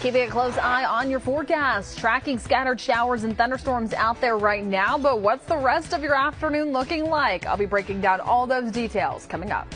Keeping a close eye on your forecast, tracking scattered showers and thunderstorms out there right now. But what's the rest of your afternoon looking like? I'll be breaking down all those details coming up.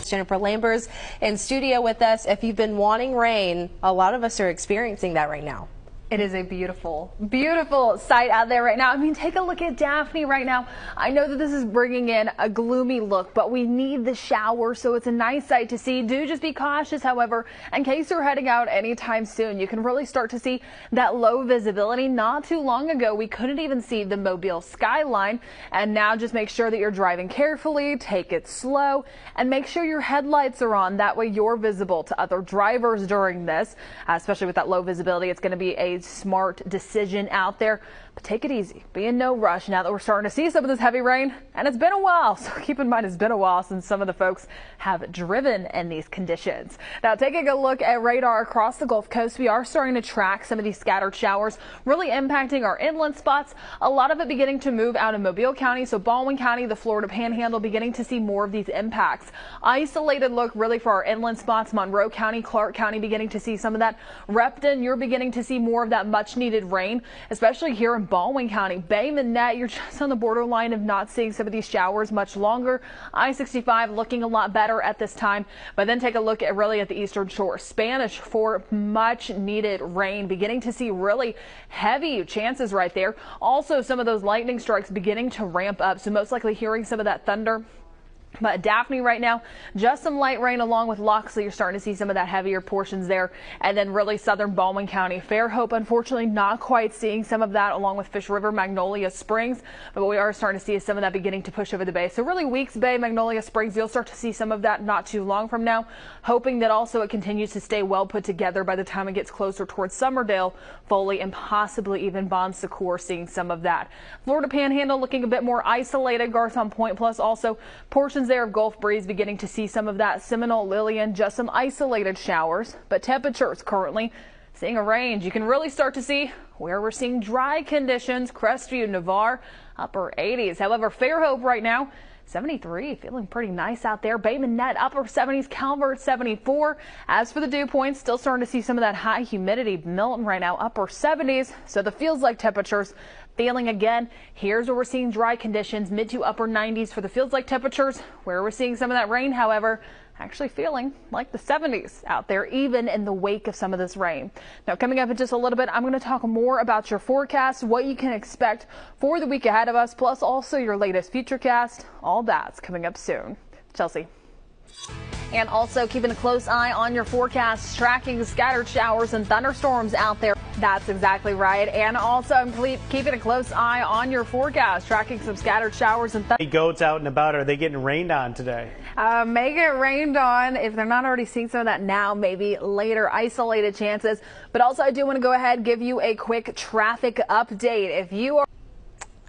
Jennifer Lambers in studio with us. If you've been wanting rain, a lot of us are experiencing that right now. It is a beautiful, beautiful sight out there right now. I mean, take a look at Daphne right now. I know that this is bringing in a gloomy look, but we need the shower, so it's a nice sight to see. Do just be cautious, however, in case you're heading out anytime soon. You can really start to see that low visibility. Not too long ago, we couldn't even see the Mobile skyline, and now just make sure that you're driving carefully, take it slow, and make sure your headlights are on. That way you're visible to other drivers during this, especially with that low visibility. It's going to be a smart decision out there, but take it easy. Be in no rush now that we're starting to see some of this heavy rain, and it's been a while, so keep in mind it's been a while since some of the folks have driven in these conditions. Now, taking a look at radar across the Gulf Coast, we are starting to track some of these scattered showers really impacting our inland spots. A lot of it beginning to move out of Mobile County, so Baldwin County, the Florida Panhandle, beginning to see more of these impacts. Isolated look really for our inland spots, Monroe County, Clark County beginning to see some of that. Repton, you're beginning to see more of that much needed rain, especially here in Baldwin County. Bay Minette, you're just on the borderline of not seeing some of these showers much longer. I-65 looking a lot better at this time, but then take a look at really at the eastern shore. Spanish for much needed rain, beginning to see really heavy chances right there. Also, some of those lightning strikes beginning to ramp up, so most likely hearing some of that thunder. But Daphne right now, just some light rain along with Loxley. You're starting to see some of that heavier portions there. And then really southern Baldwin County. Fairhope, unfortunately, not quite seeing some of that along with Fish River, Magnolia Springs. But what we are starting to see is some of that beginning to push over the bay. So really Weeks Bay, Magnolia Springs, you'll start to see some of that not too long from now. Hoping that also it continues to stay well put together by the time it gets closer towards Summerdale, Foley, and possibly even Bon Secours, seeing some of that. Florida Panhandle looking a bit more isolated. Garcon Point, plus also portions there of Gulf Breeze beginning to see some of that. Seminole, Lillian, just some isolated showers, but temperatures currently seeing a range. You can really start to see where we're seeing dry conditions. Crestview, Navarre, upper 80s. However, Fairhope right now 73, feeling pretty nice out there. Bay Minette, upper 70s. Calvert, 74. As for the dew points, still starting to see some of that high humidity. Milton right now, upper 70s. So the feels like temperatures feeling again. Here's where we're seeing dry conditions, mid to upper 90s for the feels like temperatures. Where we're seeing some of that rain, however, actually feeling like the 70s out there, even in the wake of some of this rain. Now, coming up in just a little bit, I'm going to talk more about your forecast, what you can expect for the week ahead of us, plus also your latest futurecast. All that's coming up soon. Chelsea. And also keeping a close eye on your forecast, tracking scattered showers and thunderstorms out there. That's exactly right. And also I'm keeping a close eye on your forecast, tracking some scattered showers and goats out and about. Are they getting rained on today? May get rained on if they're not already seeing some of that now, maybe later, isolated chances. But also I do want to go ahead and give you a quick traffic update. If you are...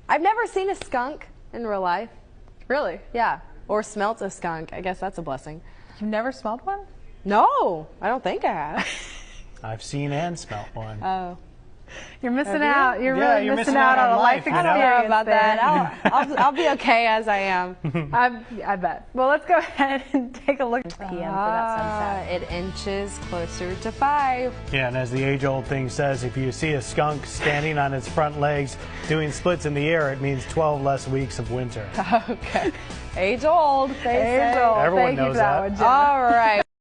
I've never seen a skunk in real life. Really? Yeah. Or smelt a skunk. I guess that's a blessing. You've never smelled one? No, I don't think I have. I've seen and smelt one. Oh. You're missing out. You're you're missing out on a life experience. I don't know about that. I'll be okay as I am. I bet. Well, let's go ahead and take a look at PM for that sunset. It inches closer to 5. Yeah, and as the age-old thing says, if you see a skunk standing on its front legs doing splits in the air, it means 12 less weeks of winter. Okay. Age old. Age old. Everyone Thank knows you for that one, Jen. All right.